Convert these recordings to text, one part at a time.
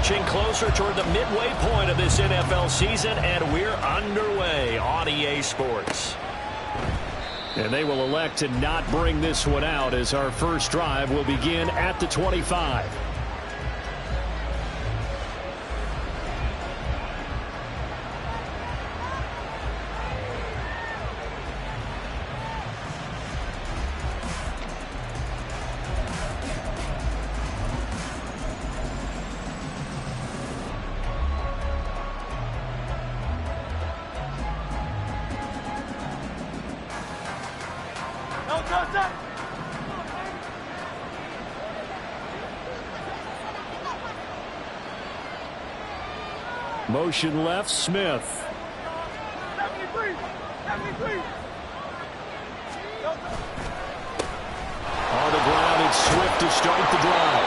inching closer toward the midway point of this NFL season, and we're underway on EA Sports. And they will elect to not bring this one out as our first drive will begin at the 25. Motion left, Smith. 73. On the ground, it's Swift to start the drive.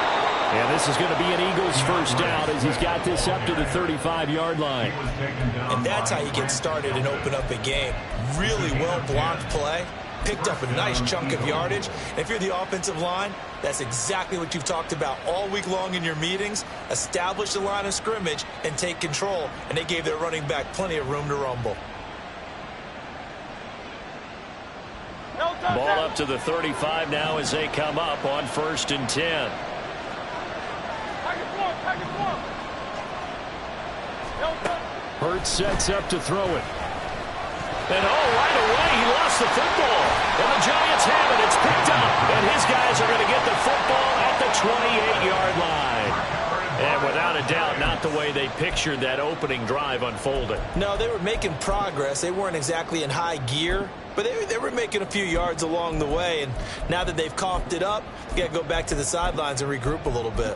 And this is going to be an Eagles first down as he's got this up to the 35-yard line. And that's how you get started and open up a game. Really well-blocked play. Picked up a nice chunk of yardage. And if you're the offensive line, that's exactly what you've talked about all week long in your meetings. Establish the line of scrimmage and take control. And they gave their running back plenty of room to rumble. Ball up to the 35 now as they come up on 1st and 10. Hurts sets up to throw it. And right away he lost the football. And the Giants have it. It's picked up. And his guys are going to get the football at the 28-yard line. And without a doubt, not the way they pictured that opening drive unfolding. No, they were making progress. They weren't exactly in high gear, but they were making a few yards along the way. And now that they've coughed it up, you got to go back to the sidelines and regroup a little bit.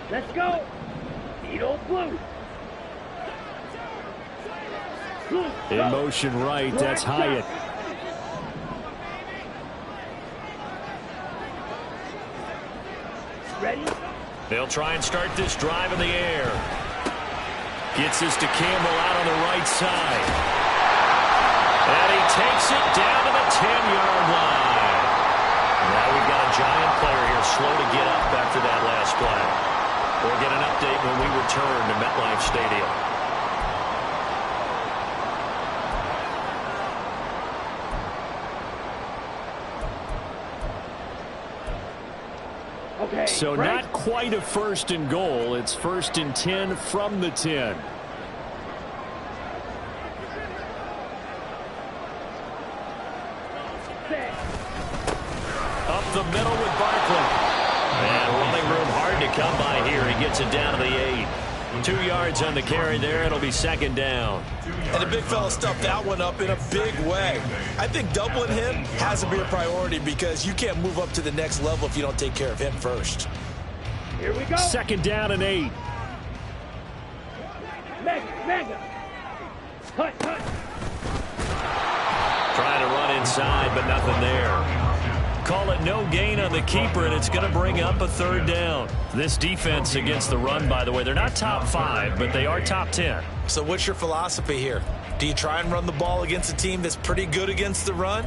Let's go. Eagle blue. In motion right, that's Hyatt. Ready? They'll try and start this drive in the air. Gets this to Campbell out on the right side. And he takes it down to the 10-yard line. Now we've got a Giant player here slow to get up after that last play. We'll get an update when we return to MetLife Stadium. Okay. So not quite a 1st and goal. It's 1st and 10 from the 10. Up the middle with Barkley. And running room hard to come by here. He gets it down to the 8. 2 yards on the carry there. It'll be 2nd down. And the big fella stuffed that one up in a big way. I think doubling him has to be a priority because you can't move up to the next level if you don't take care of him first. Here we go. 2nd down and 8. Mega. Hut. Trying to run inside, but nothing there. Call it no gain on the keeper, and it's going to bring up a 3rd down. This defense against the run, by the way, they're not top 5, but they are top 10. So what's your philosophy here? Do you try and run the ball against a team that's pretty good against the run?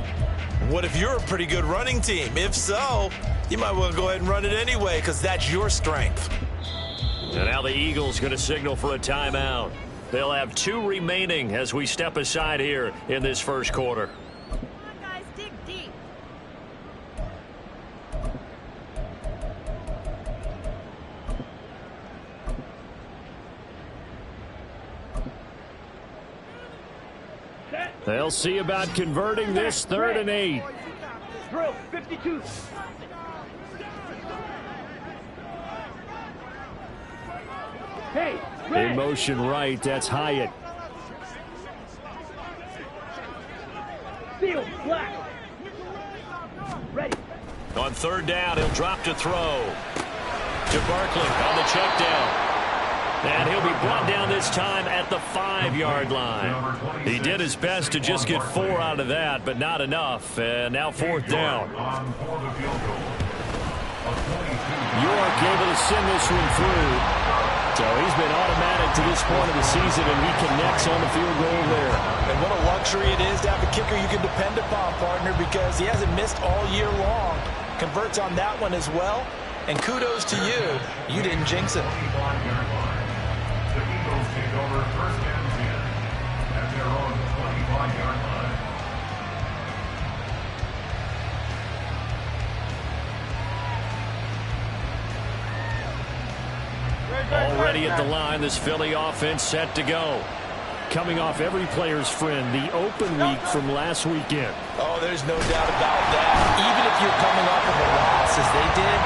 What if you're a pretty good running team? If so, you might want to go ahead and run it anyway because that's your strength. And now the Eagles going to signal for a timeout. They'll have 2 remaining as we step aside here in this first quarter. They'll see about converting this 3rd and 8. Drill 52. Hey, in motion right, that's Hyatt. Field black. Ready. On 3rd down, he'll drop to throw. To Barkley on the check down. And he'll be brought down this time at the 5-yard line. He did his best to just get 4 out of that, but not enough. And now 4th down. York able to send this one through. So he's been automatic to this point of the season, and he connects on the field goal there. And what a luxury it is to have a kicker you can depend upon, partner, because he hasn't missed all year long. Converts on that one as well. And kudos to you. You didn't jinx it. The Eagles take over first and 10 at their own 25-yard line. Already at the line, this Philly offense set to go. Coming off every player's friend, the open week from last weekend. Oh, there's no doubt about that. Even if you're coming off of a loss as they did,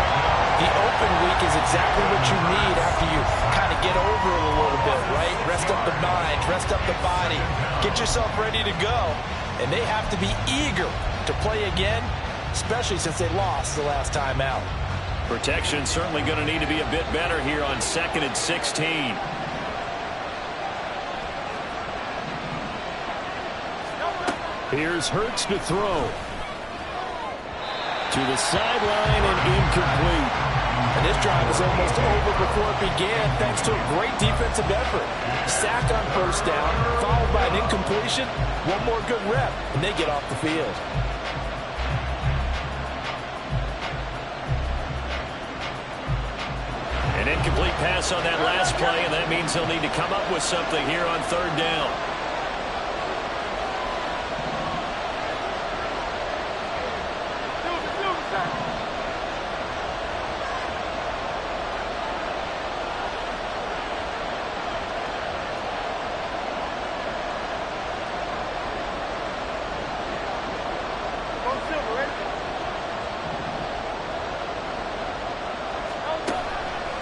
the open week is exactly what you need after you kind of get over it a little bit, right? Rest up the mind, rest up the body, get yourself ready to go. And they have to be eager to play again, especially since they lost the last time out. Protection certainly going to need to be a bit better here on 2nd and 16. Here's Hurts to throw. To the sideline and incomplete. And this drive is almost over before it began thanks to a great defensive effort. Sack on first down, followed by an incompletion. One more good rep, and they get off the field. An incomplete pass on that last play, and that means they'll need to come up with something here on 3rd down.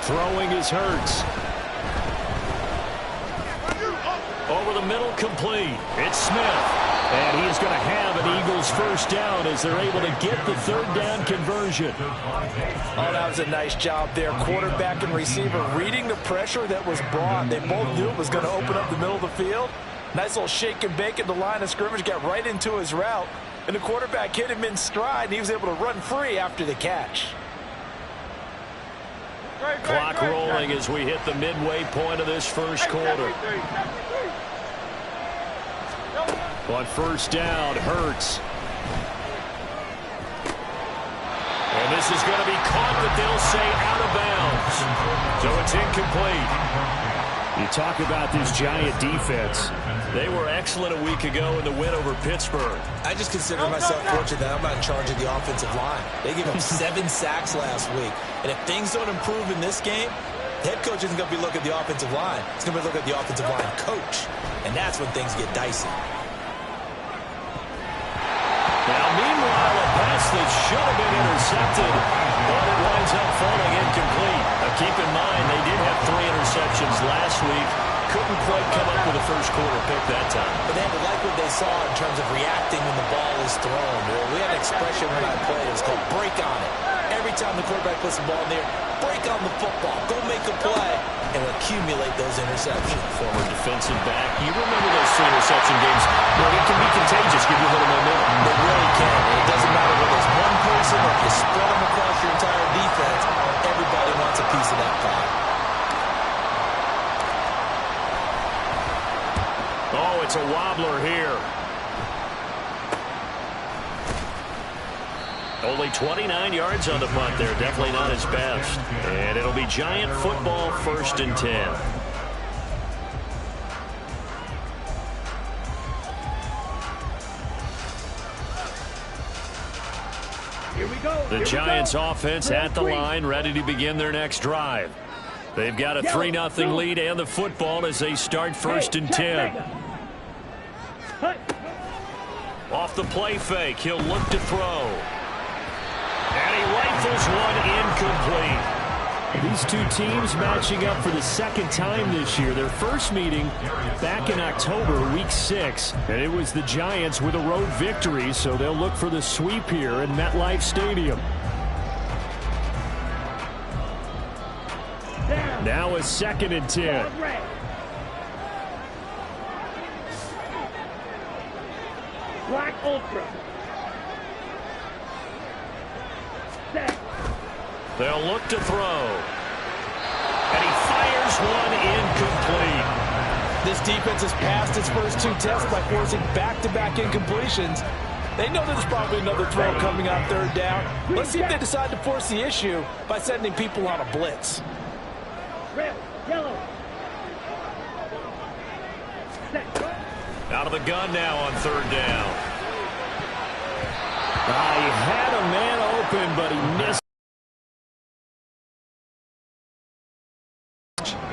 Throwing is Hurts. Over the middle, complete. It's Smith. And he is going to have an Eagles first down as they're able to get the 3rd down conversion. Oh, that was a nice job there. Quarterback and receiver reading the pressure that was brought. They both knew it was going to open up the middle of the field. Nice little shake and bake at the line of scrimmage. Got right into his route. And the quarterback hit him in stride, and he was able to run free after the catch. Clock rolling as we hit the midway point of this first quarter. On first down, Hurts. And this is going to be caught, but they'll say out of bounds. So it's incomplete. You talk about this Giant defense. They were excellent a week ago in the win over Pittsburgh. I just consider myself fortunate that I'm not in charge of the offensive line. They gave up 7 sacks last week. And if things don't improve in this game, the head coach isn't going to be looking at the offensive line. He's going to be looking at the offensive line coach. And that's when things get dicey. Now, meanwhile, a pass that should have been intercepted, but it winds up falling incomplete. Now, keep in mind, they did have 3 interceptions last week. Couldn't quite come up with a first quarter pick that time. But they had to like what they saw in terms of reacting when the ball is thrown. We had an expression when I played. It was called break on it. Every time the quarterback puts the ball in there, break on the football. Go make a play and accumulate those interceptions. Former defensive back. You remember those 3 interception games? Well, it can be contagious, give you a little momentum. It really can. And it doesn't matter whether it's one person or if you spread them across your entire defense. Everybody wants a piece of that pie. Oh, it's a wobbler here. Only 29 yards on the punt there. Definitely not his best. And it'll be Giant football, 1st and 10. Here we go. The Giants offense at the line, ready to begin their next drive. They've got a 3-0 lead and the football as they start 1st and 10. Off the play fake, he'll look to throw. And he rifles one incomplete. These two teams matching up for the 2nd time this year. Their first meeting back in October, week 6. And it was the Giants with a road victory, so they'll look for the sweep here in MetLife Stadium. Now a 2nd and 10. Black Ultra. Set. They'll look to throw. And he fires one incomplete. This defense has passed its first two tests by forcing back-to-back incompletions. They know there's probably another throw coming on third down. Let's see if they decide to force the issue by sending people on a blitz. Red, yellow. Set. Out of the gun now on third down. He had a man open, but he missed.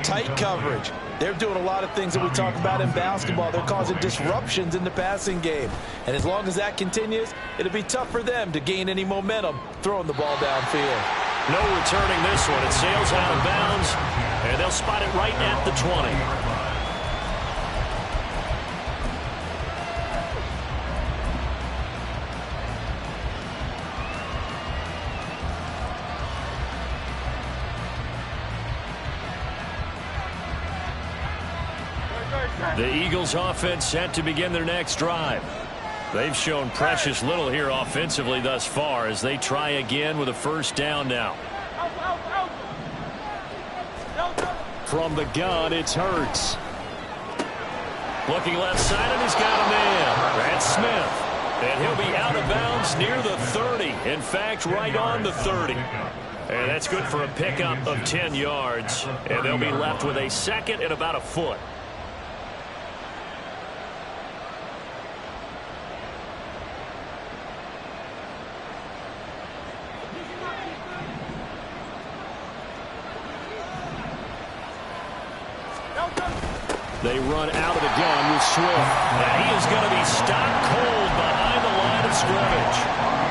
Tight coverage. They're doing a lot of things that we talk about in basketball. They're causing disruptions in the passing game. And as long as that continues, it'll be tough for them to gain any momentum throwing the ball downfield. No returning this one. It sails out of bounds, and they'll spot it right at the 20. The Eagles offense set to begin their next drive. They've shown precious little here offensively thus far as they try again with a first down now. From the gun, it's Hurts. Looking left side, and he's got a man. That's Smith. And he'll be out of bounds near the 30. In fact, right on the 30. And that's good for a pickup of 10 yards. And they'll be left with a second and about a foot. They run out of the gun with Swift. And he is going to be stopped cold behind the line of scrimmage.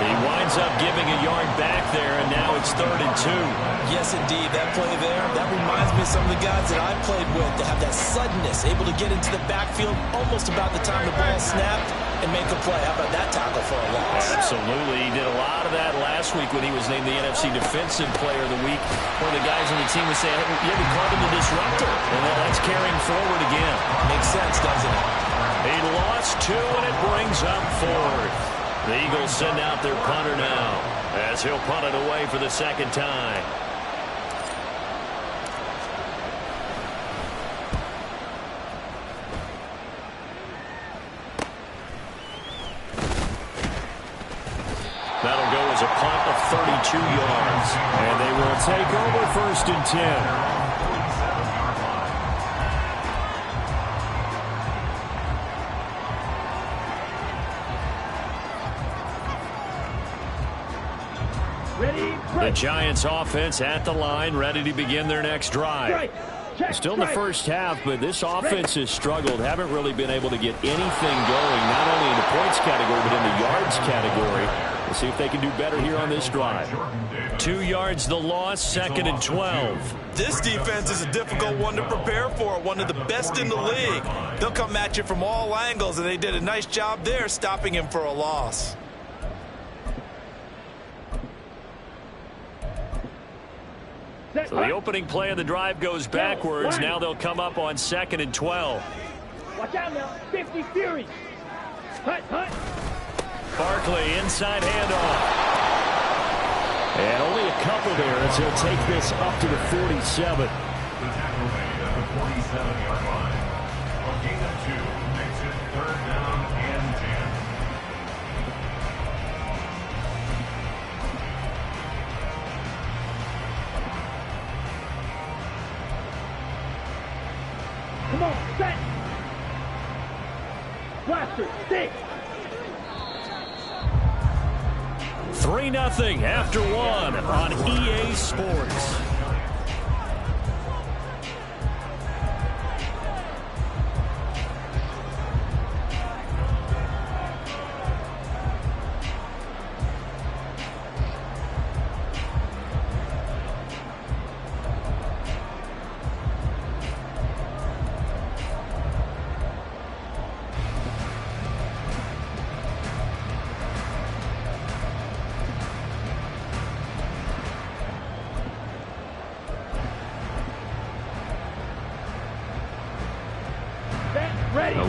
He winds up giving a yard back there, and now it's 3rd and 2. Yes, indeed. That play there, that reminds me of some of the guys that I've played with to have that suddenness, able to get into the backfield almost about the time the ball snapped and make a play. How about that tackle for a loss? Absolutely. He did a lot of that last week when he was named the NFC Defensive Player of the Week. One of the guys on the team was saying, hey, we called him the disruptor. And that's carrying forward again. Makes sense, doesn't it? He lost 2, and it brings up 4th. The Eagles send out their punter now as he'll punt it away for the second time. That'll go as a punt of 32 yards. And they will take over 1st and 10. The Giants offense at the line, ready to begin their next drive. Still in the first half, but this offense has struggled. Haven't really been able to get anything going, not only in the points category, but in the yards category. We'll see if they can do better here on this drive. 2 yards the loss, 2nd and 12. This defense is a difficult one to prepare for, one of the best in the league. They'll come at you from all angles, and they did a nice job there stopping him for a loss. So the opening play of the drive goes backwards. Now they'll come up on 2nd and 12. Watch out now. 50 Fury. Hut, hut. Barkley inside handoff. And only a couple there as he'll take this up to the 47. The tackle made at the 47-yard line. A gain of 2 makes it 3rd down and 10. Come on, set. Blaster, stick. 3-0 after 1 on EA Sports.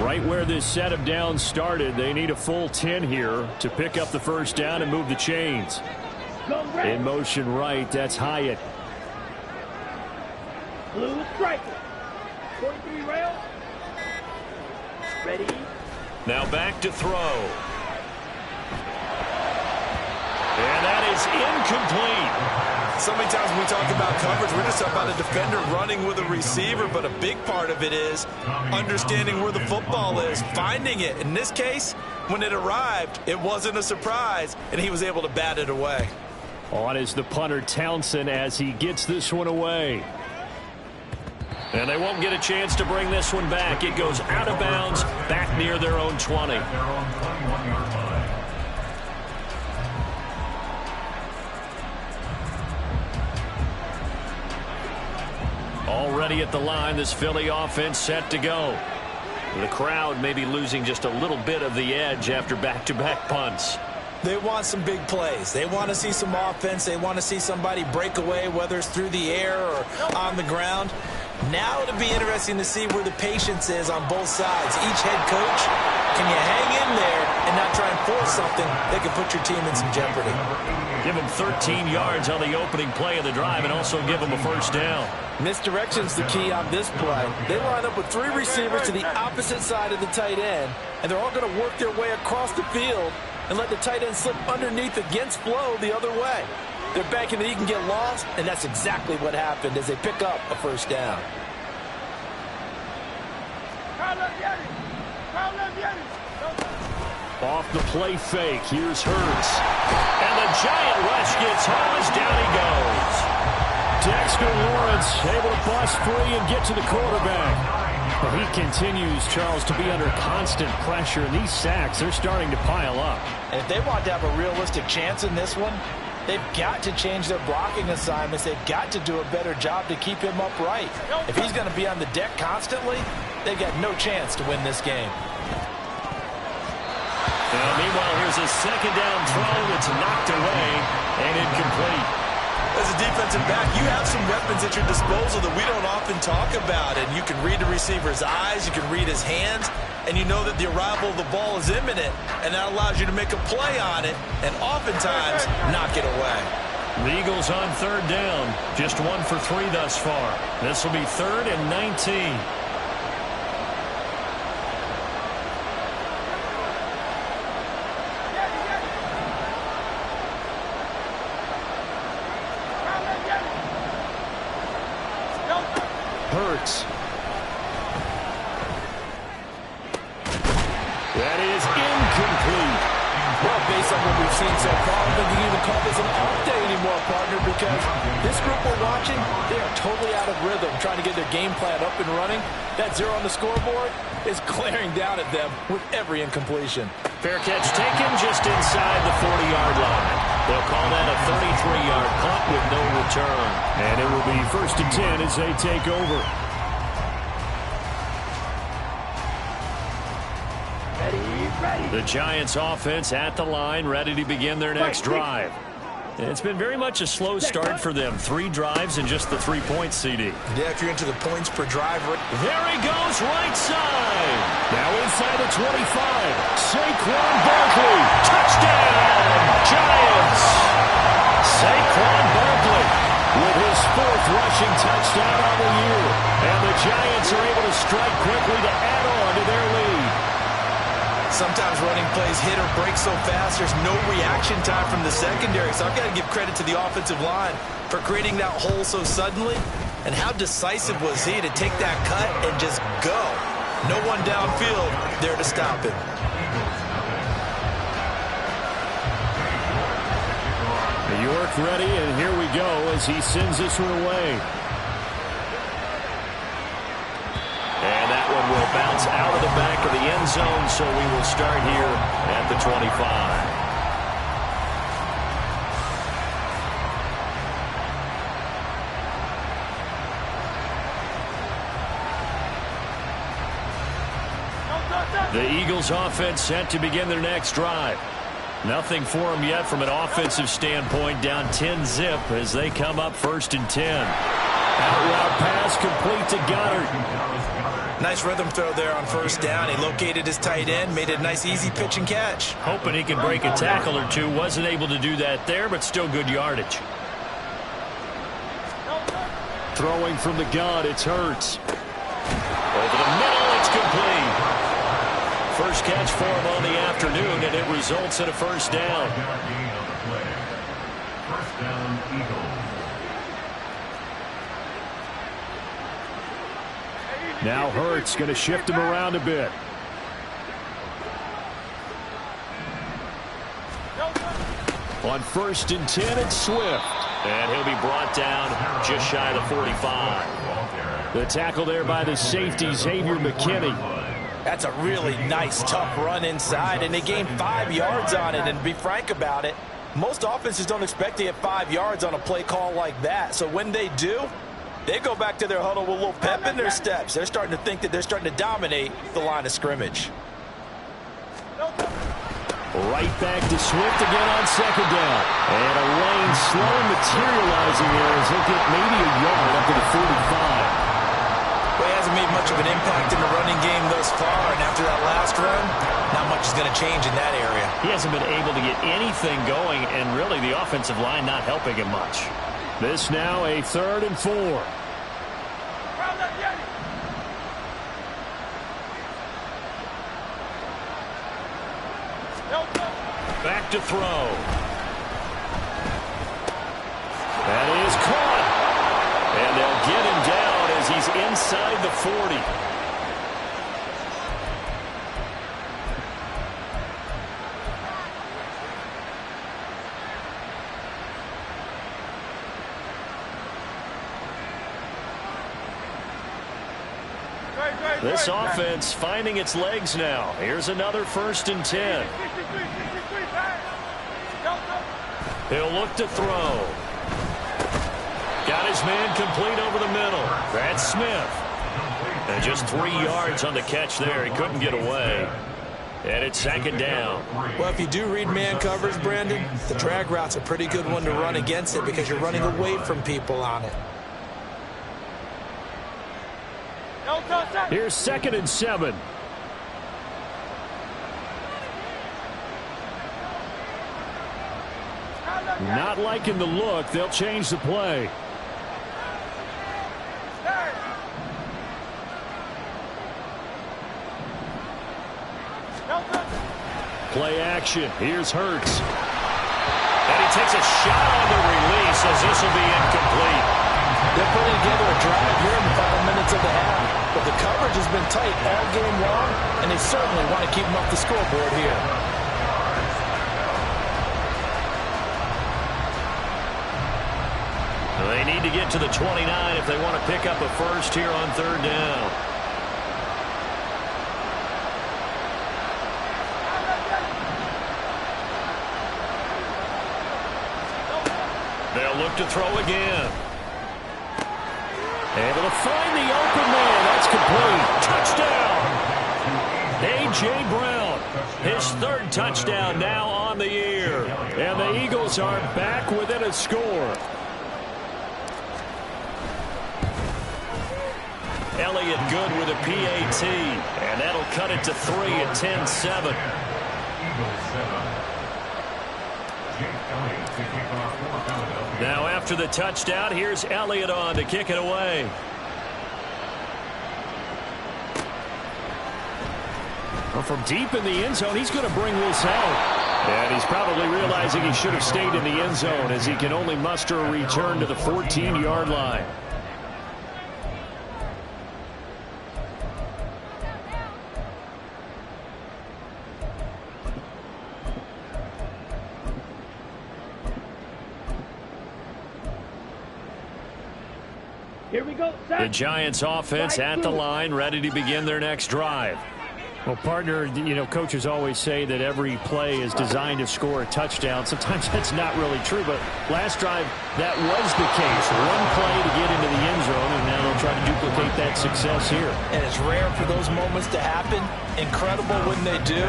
Right where this set of downs started, they need a full 10 here to pick up the first down and move the chains. In motion right, that's Hyatt. Blue striker. 43 rounds. Ready. Now back to throw. And that is incomplete. So many times when we talk about coverage, we're just talking about a defender running with a receiver, but a big part of it is understanding where the football is, finding it. In this case, when it arrived, it wasn't a surprise, and he was able to bat it away. On is the punter, Townsend, as he gets this one away. And they won't get a chance to bring this one back. It goes out of bounds, back near their own 20. Their own 21-yard line. Already at the line, this Philly offense set to go. The crowd may be losing just a little bit of the edge after back-to-back punts. They want some big plays. They want to see some offense. They want to see somebody break away, whether it's through the air or on the ground. Now it'll be interesting to see where the patience is on both sides. Each head coach, can you hang in there and not try and force something that could put your team in some jeopardy? Give them 13 yards on the opening play of the drive and also give them a first down. Misdirection's the key on this play. They line up with 3 receivers to the opposite side of the tight end, and they're all going to work their way across the field and let the tight end slip underneath against flow the other way. They're banking that he can get lost, and that's exactly what happened as they pick up a first down. Off the play fake, here's Hurts. And the giant rush gets home as down he goes. Dexter Lawrence able to bust free and get to the quarterback. But he continues, Charles, to be under constant pressure, and these sacks, they're starting to pile up. And if they want to have a realistic chance in this one, they've got to change their blocking assignments. They've got to do a better job to keep him upright. If he's going to be on the deck constantly, they've got no chance to win this game. Meanwhile, here's a second down throw. It's knocked away and incomplete. As a defensive back, you have some weapons at your disposal that we don't often talk about. And you can read the receiver's eyes, you can read his hands, and you know that the arrival of the ball is imminent, and that allows you to make a play on it and oftentimes knock it away. The Eagles on third down. Just 1 for 3 thus far. This will be 3rd and 19. Hurts. That is incomplete. Well, based on what we've seen so far, I don't think you can even call this an off day anymore, partner, because this group we're watching, they are totally out of rhythm, trying to get their game plan up and running. That 0 on the scoreboard is glaring down at them with every incompletion. Fair catch taken just inside the 40-yard line. They'll call that a 33-yard punt with no return. And it will be 1st and 10 as they take over. The Giants offense at the line, ready to begin their next drive. It's been very much a slow start for them. 3 drives and just the 3 points, CD. Yeah, if you're into the points per drive. There he goes, right side. Now inside the 25. Saquon Barkley, touchdown, Giants. Saquon Barkley with his 4th rushing touchdown on the year. And the Giants are able to strike quickly to add on to their lead. Sometimes running plays hit or break so fast, there's no reaction time from the secondary. So I've got to give credit to the offensive line for creating that hole so suddenly. And how decisive was he to take that cut and just go? No one downfield there to stop him. York ready, and here we go as he sends this one away. And that one will bounce out of the back of the end zone, so we will start here at the 25. The Eagles offense set to begin their next drive. Nothing for them yet from an offensive standpoint, down 10-zip as they come up 1st and 10. Out route pass complete to Goddard. Nice rhythm throw there on 1st down. He located his tight end, made it a nice easy pitch and catch. Hoping he can break a tackle or two. Wasn't able to do that there, but still good yardage. throwing from the gun, it's Hurts. Over the middle, it's complete. First catch for him on the afternoon, and it results in a first down. First down, Eagles. Now Hurts going to shift him around a bit. On 1st and 10, it's Swift. And he'll be brought down just shy of the 45. The tackle there by the safety, Xavier McKinney. That's a really nice, tough run inside, and they gained 5 yards on it. And to be frank about it, most offenses don't expect to get 5 yards on a play call like that. So when they do, they go back to their huddle with a little pep in their steps. They're starting to think that they're starting to dominate the line of scrimmage. Right back to Swift again on 2nd down. And a lane slow materializing there as he'll get maybe a yard up to the 45. Well, he hasn't made much of an impact in the running game thus far, and after that last run, not much is going to change in that area. He hasn't been able to get anything going, and really the offensive line not helping him much. This now a 3rd and 4. Back to throw. That is caught. And they'll get him down as he's inside the 40. This offense finding its legs now. Here's another 1st and 10. He'll look to throw. Got his man complete over the middle. That's Smith. And just 3 yards on the catch there. He couldn't get away. And it's 2nd down. Well, if you do read man coverage, Brandon, the drag route's a pretty good one to run against it because you're running away from people on it. Here's 2nd and 7. Not liking the look. They'll change the play. Play action. Here's Hurts. And he takes a shot on the release as this will be incomplete. They're putting together a drive here in the final minutes of the half. But the coverage has been tight all game long, and they certainly want to keep them off the scoreboard here. They need to get to the 29 if they want to pick up a first here on 3rd down. They'll look to throw again. Able to find the open man. That's complete. Touchdown. A.J. Brown. His 3rd touchdown now on the year. And the Eagles are back within a score. Elliott good with a PAT. And that'll cut it to 3 at 10-7. Now after the touchdown, here's Elliott on to kick it away. Well, from deep in the end zone, he's going to bring this out. And he's probably realizing he should have stayed in the end zone as he can only muster a return to the 14-yard line. Here we go. The Giants offense at the line, ready to begin their next drive. Well, partner, you know, coaches always say that every play is designed to score a touchdown. Sometimes that's not really true, but last drive, that was the case. One play to get into the end zone, and now they'll try to duplicate that success here. And it's rare for those moments to happen. Incredible when they do.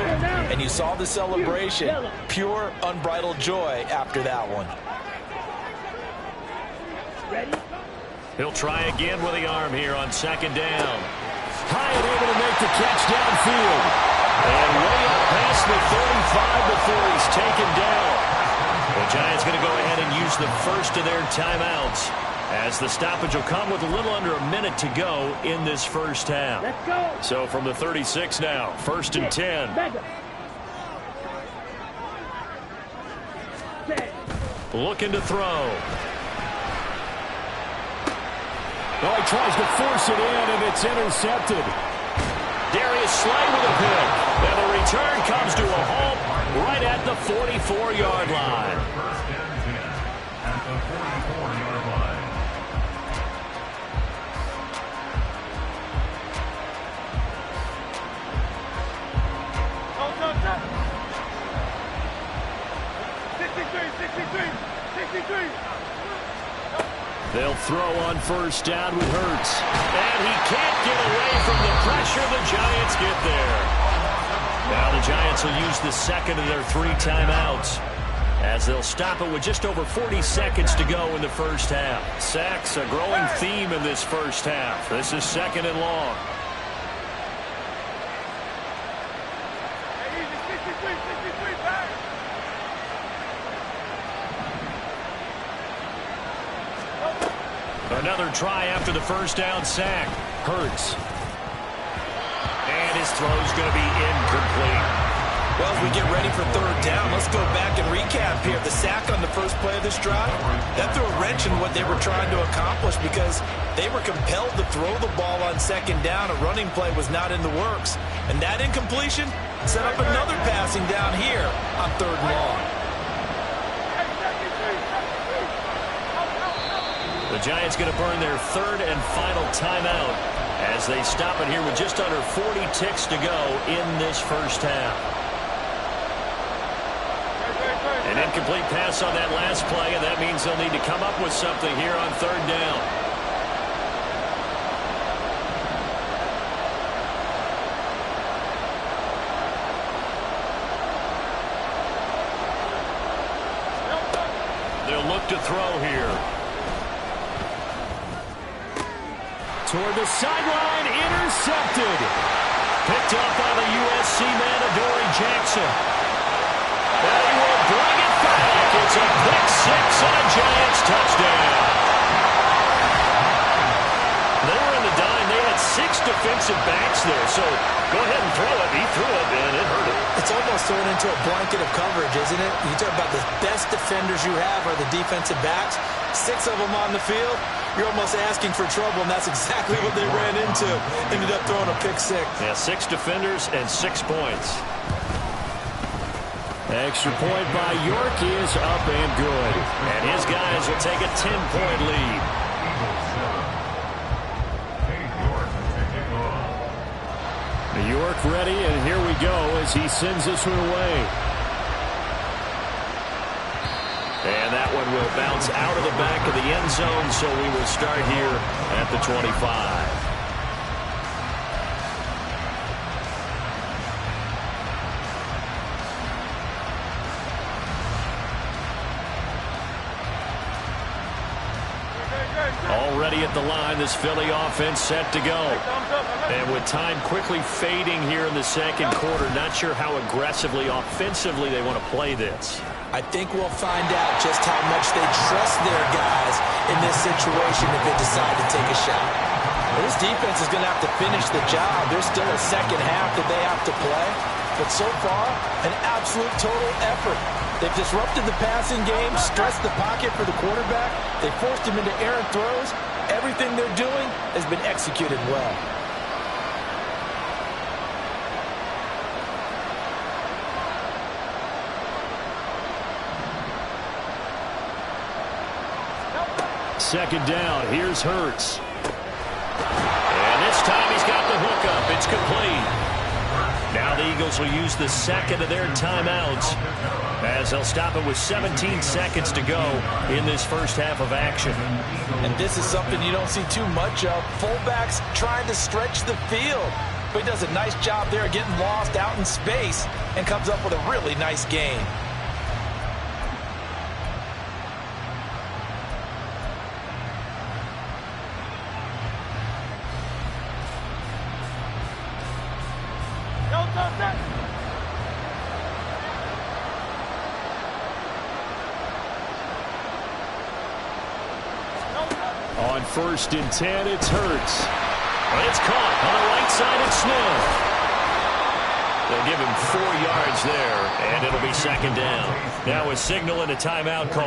And you saw the celebration. Pure, unbridled joy after that one. Ready? He'll try again with the arm here on 2nd down. Hyatt able to make the catch downfield. And way up past the 35 before he's taken down. The Giants going to go ahead and use the first of their timeouts. as the stoppage will come with a little under a minute to go in this first half. Let's go. So from the 36 now, 1st and 10. Mega. 10. Looking to throw. Well, he tries to force it in, and it's intercepted. Darius Slay with a pick. And the return comes to a halt right at the 44-yard line. 1st and 10 at the 44-yard line. Go. 63. They'll throw on 1st down with Hurts. And he can't get away from the pressure. The Giants get there. Now the Giants will use the second of their 3 timeouts, as they'll stop it with just over 40 seconds to go in the first half. Sacks, a growing theme in this first half. This is 2nd and long. Another try after the 1st down sack. Hurts. And his throw's going to be incomplete. Well, as we get ready for 3rd down, let's go back and recap here. The sack on the first play of this drive, that threw a wrench in what they were trying to accomplish because they were compelled to throw the ball on 2nd down. A running play was not in the works. And that incompletion set up another passing down here on 3rd and long. The Giants going to burn their 3rd and final timeout as they stop it here with just under 40 ticks to go in this first half. An incomplete pass on that last play, and that means they'll need to come up with something here on 3rd down. They'll look to throw here. Toward the sideline, intercepted. Picked up by the USC man, Adoree Jackson. And he will bring it back. It's a pick 6 and a Giants touchdown. They were in the dime. They had 6 defensive backs there. So go ahead and throw it. He threw it, and it hurt him. It's almost thrown into a blanket of coverage, isn't it? You talk about the best defenders you have are the defensive backs. 6 of them on the field. You're almost asking for trouble, and that's exactly what they ran into. Ended up throwing a pick 6. Yeah, 6 defenders and 6 points. Extra point by York is up and good. And his guys will take a 10-point lead. York ready, and here we go as he sends this one away. And that one will bounce out of the back of the end zone, so we will start here at the 25. Already at the line, this Philly offense set to go. And with time quickly fading here in the second quarter, not sure how aggressively, offensively they want to play this. I think we'll find out just how much they trust their guys in this situation if they decide to take a shot. Well, this defense is going to have to finish the job. There's still a second half that they have to play. But so far, an absolute total effort. They've disrupted the passing game, stressed the pocket for the quarterback. They forced him into errant throws. Everything they're doing has been executed well. Second down, here's Hurts. And this time he's got the hookup. It's complete. Now the Eagles will use the second of their timeouts as they'll stop it with 17 seconds to go in this first half of action. And this is something you don't see too much of. Fullbacks trying to stretch the field. But he does a nice job there getting lost out in space and comes up with a really nice gain. on 1st and 10. It's Hurts. It's caught on the right side of Smith. They'll give him 4 yards there, and it'll be 2nd down. Now a signal and a timeout call,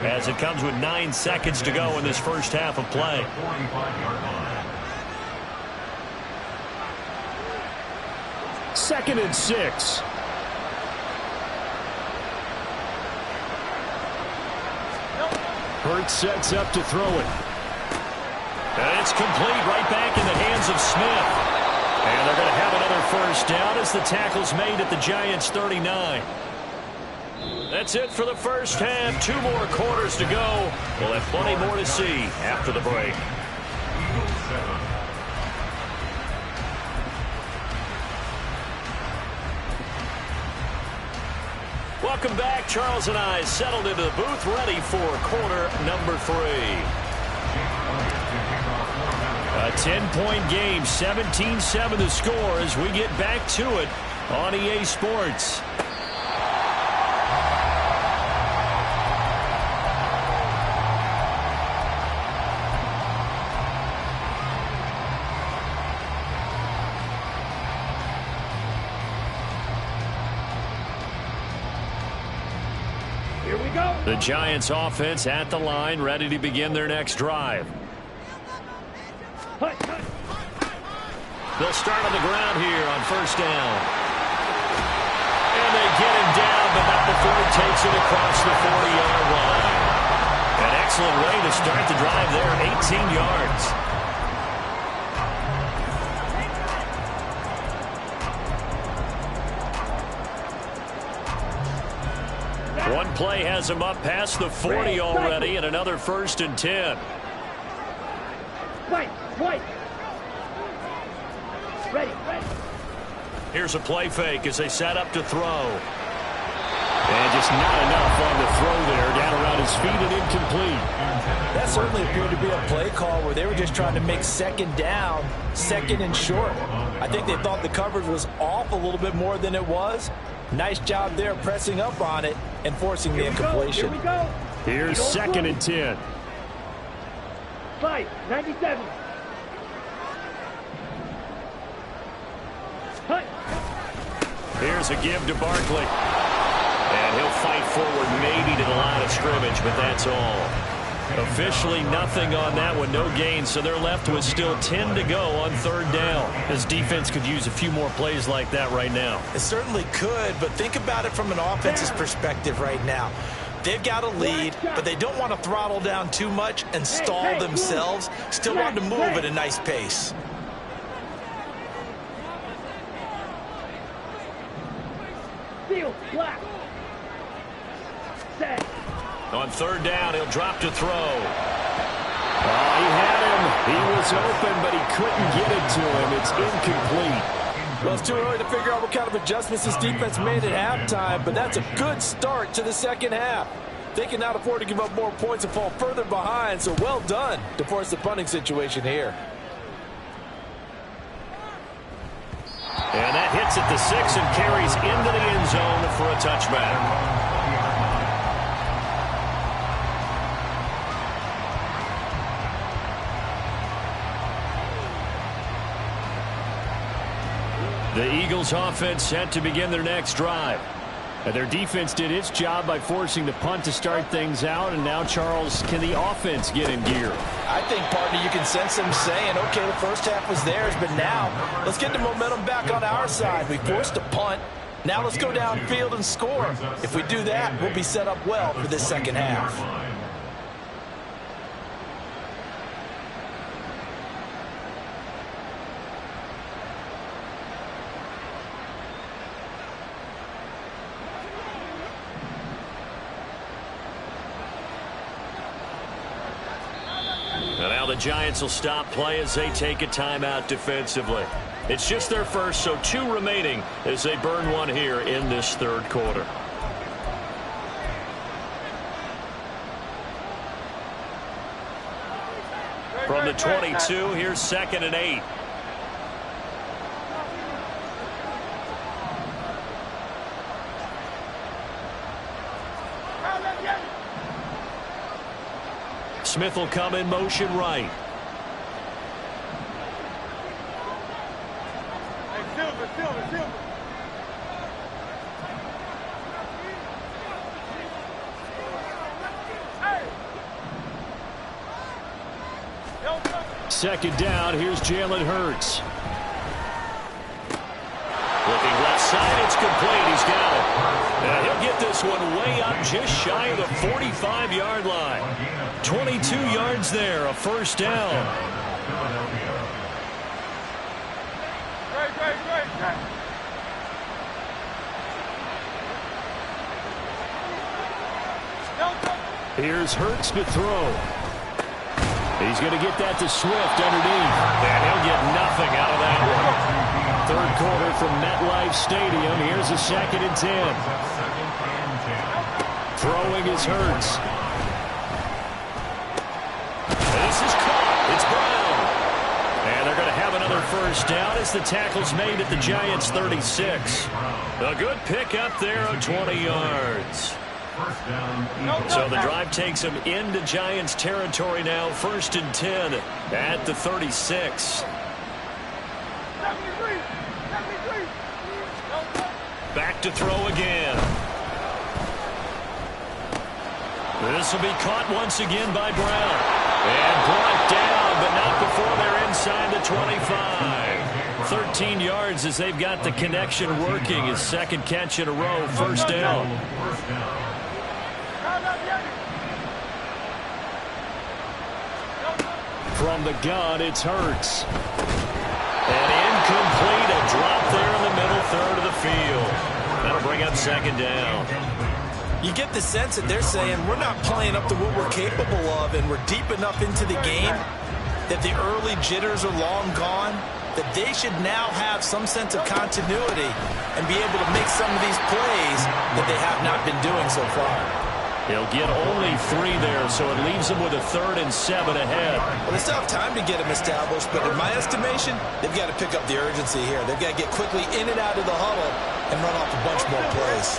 as it comes with 9 seconds to go in this first half of play. 2nd and 6. Hurts sets up to throw it. And it's complete, right back in the hands of Smith. And they're going to have another first down as the tackle's made at the Giants' 39. That's it for the first half. 2 more quarters to go. We'll have plenty more to see after the break. Welcome back. Charles and I settled into the booth, ready for quarter number 3. A 10-point game, 17-7 the score as we get back to it on EA Sports. Here we go. The Giants offense at the line, ready to begin their next drive. They'll start on the ground here on 1st down. And they get him down, but not before he takes it across the 40-yard line. An excellent way to start the drive there, 18 yards. One play has him up past the 40 already, and another 1st and 10. White. Ready. Here's a play fake as they set up to throw. And just not enough on the throw there, down around his feet and incomplete. That certainly appeared to be a play call where they were just trying to make 2nd down, 2nd and short. I think they thought the coverage was off a little bit more than it was. Nice job there pressing up on it and forcing the incompletion. Here we go. Here's 2nd and 10. 97. Here's a give to Barkley. And he'll fight forward maybe to the line of scrimmage, but that's all. Officially nothing on that one, no gain, so they're left with still 10 to go on 3rd down. This defense could use a few more plays like that right now. It certainly could, but think about it from an offense's perspective right now. They've got a lead, but they don't want to throttle down too much and stall themselves. Still want to move at a nice pace. Field, black. Set. On 3rd down, he'll drop to throw. He had him. He was open, but he couldn't get it to him. It's incomplete. Well, it's too early to figure out what kind of adjustments this defense made at halftime, but that's a good start to the 2nd half. They can now afford to give up more points and fall further behind, so well done to force the punting situation here. And that hits at the 6 and carries into the end zone for a touchback. The Eagles offense set to begin their next drive. Their defense did its job by forcing the punt to start things out, and now, Charles, can the offense get in gear? I think, partner, you can sense them saying, okay, the first half was theirs, but now let's get the momentum back on our side. We forced a punt. Now let's go downfield and score. If we do that, we'll be set up well for this 2nd half. The Giants will stop play as they take a timeout defensively. It's just their first, so 2 remaining as they burn one here in this 3rd quarter. From the 22, here's 2nd and 8. Smith will come in motion right. Silver. Second down, here's Jalen Hurts. Looking left side, it's complete. He's got it. And he'll get this one way up just shy of the 45-yard line. 22 yards there, a first down. Great. Here's Hurts to throw. He's going to get that to Swift underneath. And he'll get nothing out of that one. Third quarter from MetLife Stadium. Here's a 2nd and 10. Throwing is Hurts. This is caught. It's Brown. And they're going to have another first down as the tackle's made at the Giants' 36. A good pick up there on 20 yards. So the drive takes them into Giants territory now. 1st and 10 at the 36. Back to throw again. This will be caught once again by Brown. And brought down, but not before they're inside the 25. 13 yards as they've got the connection working. His 2nd catch in a row. First down. From the gun, it's Hurts. And incomplete, a drop there in the middle third of the field. That'll bring up 2nd down. You get the sense that they're saying we're not playing up to what we're capable of, and we're deep enough into the game that the early jitters are long gone, that they should now have some sense of continuity and be able to make some of these plays that they have not been doing so far. He'll get only 3 there, so it leaves them with a 3rd and 7 ahead. Well, they still have time to get them established, but in my estimation, they've got to pick up the urgency here. They've got to get quickly in and out of the huddle and run off a bunch more plays.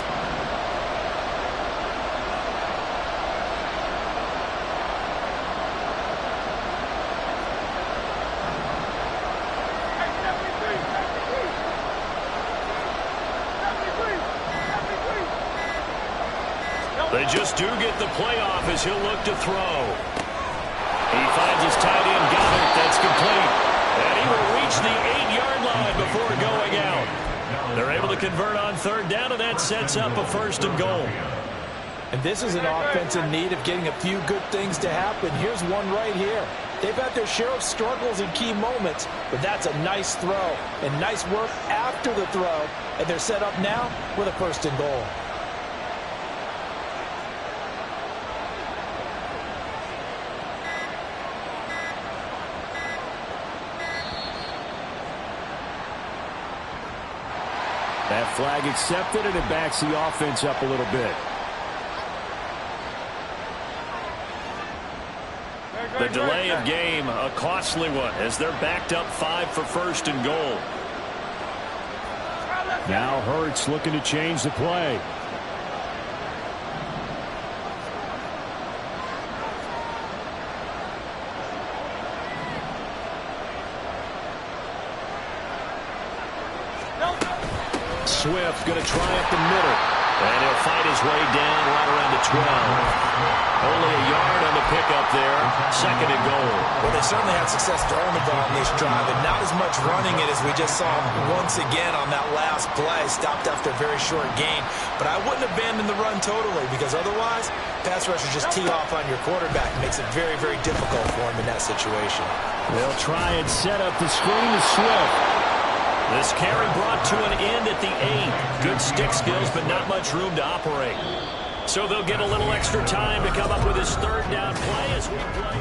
They just do get the playoff as he'll look to throw. He finds his tight end, Goddard. That's complete. And he will reach the 8-yard line before going out. They're able to convert on 3rd down, and that sets up a 1st and goal. And this is an offense in need of getting a few good things to happen. Here's one right here. They've had their share of struggles in key moments, but that's a nice throw and nice work after the throw. And they're set up now with a 1st and goal. That flag accepted, and it backs the offense up a little bit. The delay of game, a costly one, as they're backed up 5 for 1st and goal. Now Hurts looking to change the play. Swift going to try up the middle. And he'll fight his way down right around the 12. Only a yard on the pickup there. 2nd and goal. Well, they certainly had success throwing the ball on this drive, and not as much running it as we just saw once again on that last play. Stopped after a very short gain. But I wouldn't abandon the run totally, because otherwise, pass rushers just tee off on your quarterback. It makes it very, very difficult for him in that situation. They'll try and set up the screen to Swift. This carry brought to an end at the 8. Good stick skills, but not much room to operate. So they'll get a little extra time to come up with his 3rd down play as we play.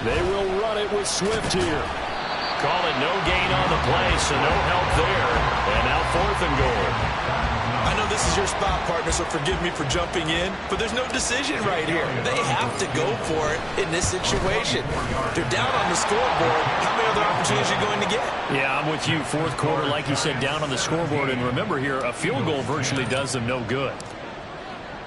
They will run it with Swift here. Call it no gain on the play, so no help there. And now 4th and goal. I know this is your spot, partner, so forgive me for jumping in, but there's no decision right here. They have to go for it in this situation. They're down on the scoreboard. How many other opportunities are you going to get? Yeah, I'm with you. 4th quarter, like you said, down on the scoreboard. And remember here, a field goal virtually does them no good.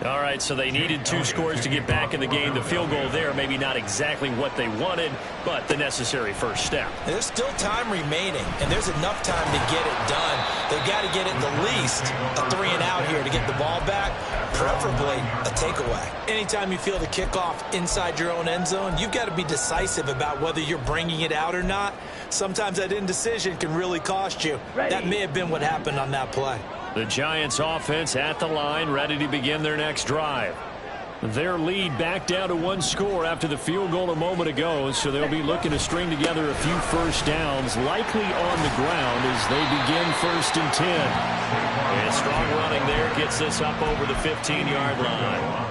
All right, so they needed 2 scores to get back in the game. The field goal there, maybe not exactly what they wanted, but the necessary first step. There's still time remaining, and there's enough time to get it done. They've got to get it the least a 3-and-out here to get the ball back, preferably a takeaway. Anytime you feel the kickoff inside your own end zone, you've got to be decisive about whether you're bringing it out or not. Sometimes that indecision can really cost you. That may have been what happened on that play. The Giants offense at the line, ready to begin their next drive. Their lead back down to 1 score after the field goal a moment ago, so they'll be looking to string together a few first downs, likely on the ground as they begin 1st and 10. And strong running there gets us up over the 15-yard line.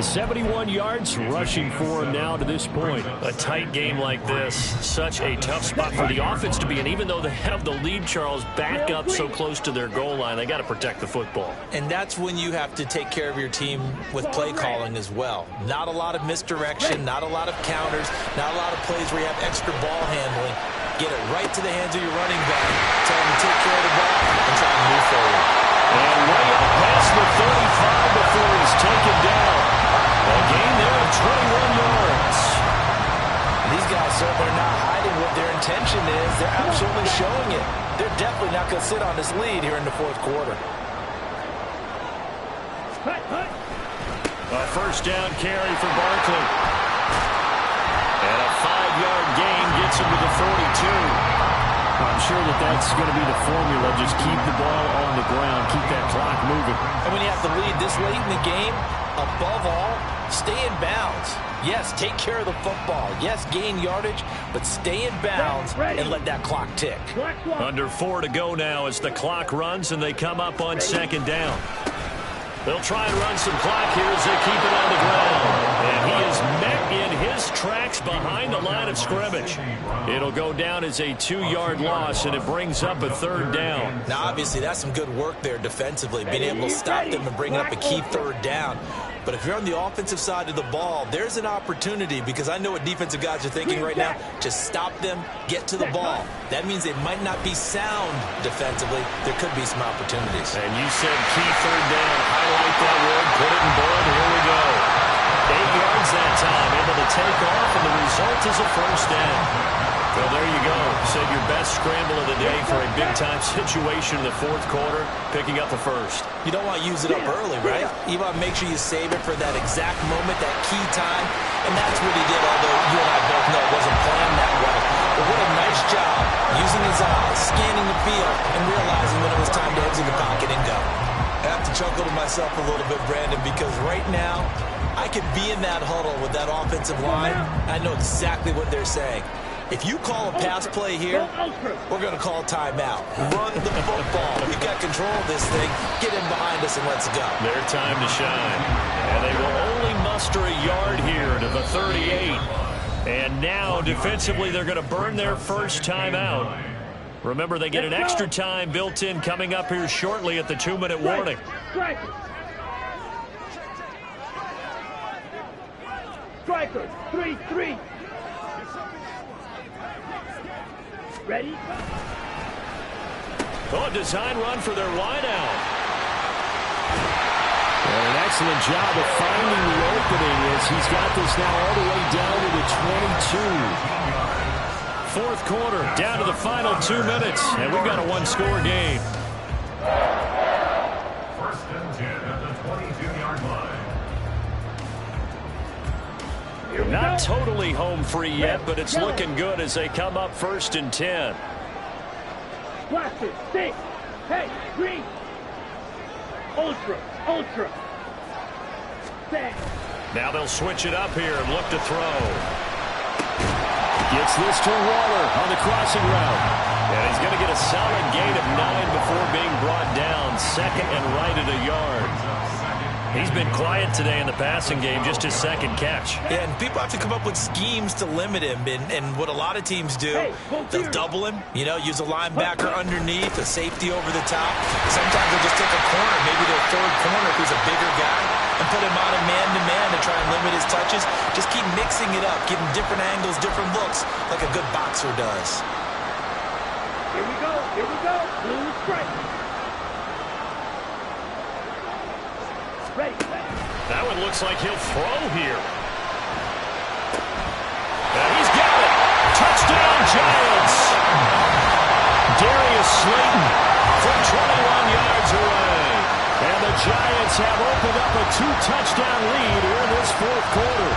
71 yards rushing for him now to this point. A tight game like this, such a tough spot for the offense to be in. Even though they have the lead, Charles, back up so close to their goal line, they got to protect the football. And that's when you have to take care of your team with play calling as well. Not a lot of misdirection, not a lot of counters, not a lot of plays where you have extra ball handling. Get it right to the hands of your running back, tell him to take care of the ball, and try to move forward. And way up past the 35 before he's taken down. A gain there of 21 yards. These guys certainly are not hiding what their intention is. They're absolutely showing it. They're definitely not going to sit on this lead here in the 4th quarter. A first down carry for Barkley. And a 5-yard gain gets him to the 42. I'm sure that's going to be the formula. Just keep the ball on the ground. Keep that clock moving. And when you have to lead this late in the game, above all, stay in bounds. Yes, take care of the football. Yes, gain yardage, but stay in bounds and let that clock tick. Under 4 to go now as the clock runs and they come up on 2nd down. They'll try and run some clock here as they keep it on the ground. And he is met in his tracks behind the line of scrimmage. It'll go down as a 2-yard loss, and it brings up a 3rd down. Now, obviously, that's some good work there defensively, being able to stop them and bring up a key 3rd down. But if you're on the offensive side of the ball, there's an opportunity, because I know what defensive guys are thinking right now. Just stop them, get to the ball. That means they might not be sound defensively. There could be some opportunities. And you said key 3rd down. Highlight that word, put it in bold. Here we go. 8 yards that time, able to take off, and the result is a 1st down. Well, there you go. Said your best scramble of the day for a big-time situation in the 4th quarter, picking up the 1st. You don't want to use it up early, right? You want to make sure you save it for that exact moment, that key time, and that's what he did, although you and I both know it wasn't planned that way. But what a nice job using his eyes, scanning the field, and realizing when it was time to exit the pocket and go. I have to chuckle to myself a little bit, Brandon, because right now, I could be in that huddle with that offensive line. I know exactly what they're saying. If you call a pass play here, we're going to call timeout. Run the football. We've got control of this thing. Get in behind us and let's go. Their time to shine. And they will only muster a yard here to the 38. And now, defensively, they're going to burn their first timeout. Remember, they get an extra time built in coming up here shortly at the 2-minute warning. Striker, 3-3. Ready? Oh, design run for their wideout. And an excellent job of finding the opening as he's got this now all the way down to the 22. 4th quarter, down to the final 2 minutes, and we've got a 1-score game. 1st and 10 at the 22-yard line. Not totally home free yet, but it's looking good as they come up 1st and 10. Blaster, 6. Hey, green. Ultra. Set. Now they'll switch it up here and look to throw. Gets this to Waller on the crossing route. And he's going to get a solid gain of 9 before being brought down. 2nd and right at a yard. He's been quiet today in the passing game, just his second catch. Yeah, and people have to come up with schemes to limit him. And what a lot of teams do, they'll double him, use a linebacker underneath, a safety over the top. Sometimes they'll just take a corner, maybe their third corner if he's a bigger guy, and put him on a man-to-man to try and limit his touches. Just keep mixing it up, give him different angles, different looks, like a good boxer does. Here we go. Here we go. Blue strike. Ready. That one looks like he'll throw here. And he's got it. Touchdown, Giants. Darius Slayton from 21 yards away. And the Giants have opened up a 2-touchdown lead here in this fourth quarter.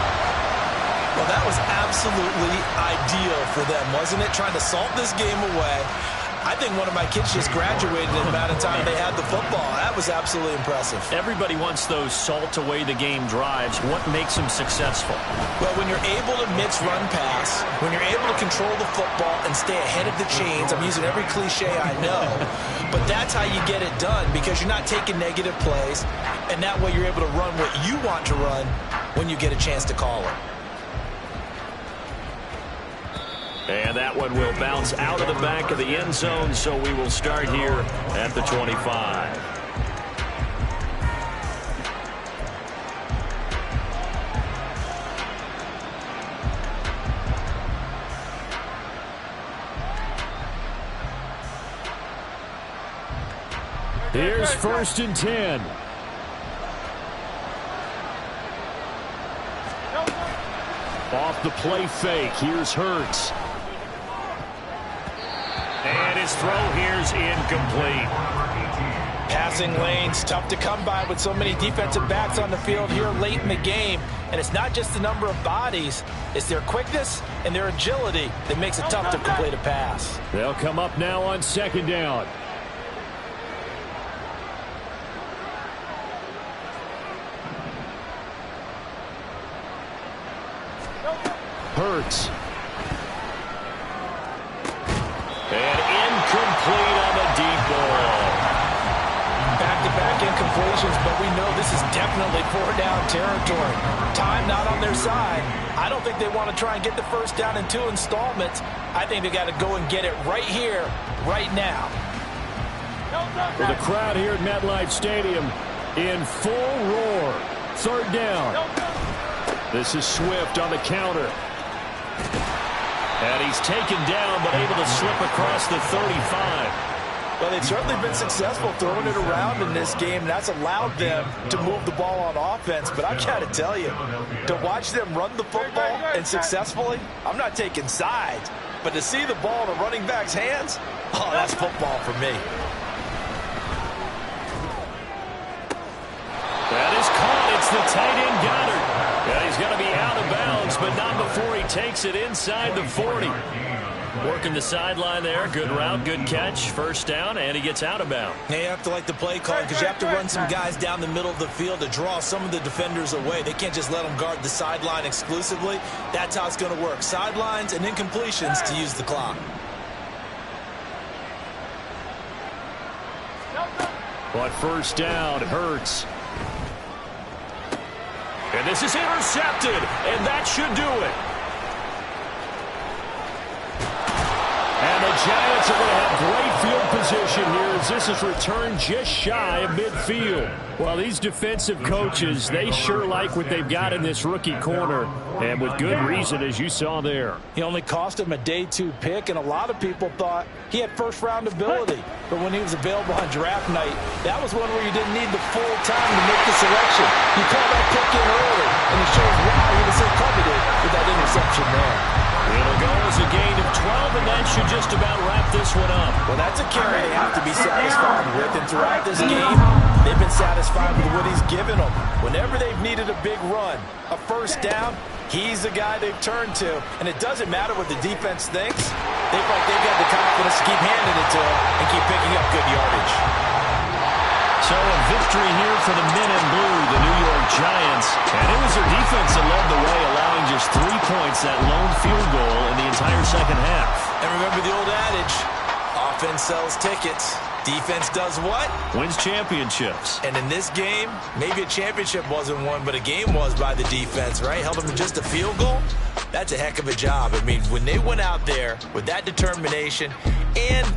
Well, that was absolutely ideal for them, wasn't it? Trying to salt this game away. I think one of my kids just graduated in the amount of time they had the football. That was absolutely impressive. Everybody wants those salt-away-the-game drives. What makes them successful? Well, when you're able to mix run-pass, when you're able to control the football and stay ahead of the chains, I'm using every cliche I know, but that's how you get it done because you're not taking negative plays, and that way you're able to run what you want to run when you get a chance to call it. And that one will bounce out of the back of the end zone, so we will start here at the 25. Here's 1st and 10. Off the play fake, here's Hurts. And his throw here's incomplete. Passing lanes, tough to come by with so many defensive backs on the field here late in the game. And it's not just the number of bodies, it's their quickness and their agility that makes it tough to complete a pass. They'll come up now on 2nd down. Hurts. And incomplete on the deep ball. Back-to-back incompletions, but we know this is definitely 4-down territory. Time not on their side. I don't think they want to try and get the first down in 2 installments. I think they got to go and get it right here, right now. For the crowd here at MetLife Stadium in full roar. 3rd down. This is Swift on the counter. And he's taken down, but able to slip across the 35. Well, they've certainly been successful throwing it around in this game, and that's allowed them to move the ball on offense. But I got to tell you, to watch them run the football and successfully, I'm not taking sides, but to see the ball in a running back's hands, oh, that's football for me. That is caught. It's the tight end Goddard. Yeah, he's going to be out of bounds, but not before he takes it inside the 40. Working the sideline there. Good route, good catch. 1st down, and he gets out of bounds. Yeah, you have to like the play call because you have to run some guys down the middle of the field to draw some of the defenders away. They can't just let them guard the sideline exclusively. That's how it's going to work. Sidelines and incompletions to use the clock. But 1st down, Hurts. And this is intercepted, and that should do it. And the Giants are going to have great field position here as this is returned just shy of midfield. Well, these defensive coaches, they sure like what they've got in this rookie corner, and with good reason, as you saw there. He only cost him a day 2 pick, and a lot of people thought he had first-round ability. But when he was available on draft night, that was one where you didn't need the full time to make the selection. You called that pick in early, and it shows why he was so coveted with that interception there. It'll go as a gain of 12, and that should just about wrap this one up. Well, that's a carry they have to be satisfied with, and throughout this game, they've been satisfied with what he's given them. Whenever they've needed a big run, a 1st down, he's the guy they've turned to. And it doesn't matter what the defense thinks. They feel like they've got the confidence to keep handing it to him and keep picking up good yardage. So a victory here for the men in blue, the New York Giants. And it was their defense that led the way, allowing just 3 points, that lone field goal in the entire second half. And remember the old adage, offense sells tickets. Defense does what? Wins championships. And in this game, maybe a championship wasn't won, but a game was by the defense, right? Held them to just a field goal. That's a heck of a job. I mean, when they went out there with that determination and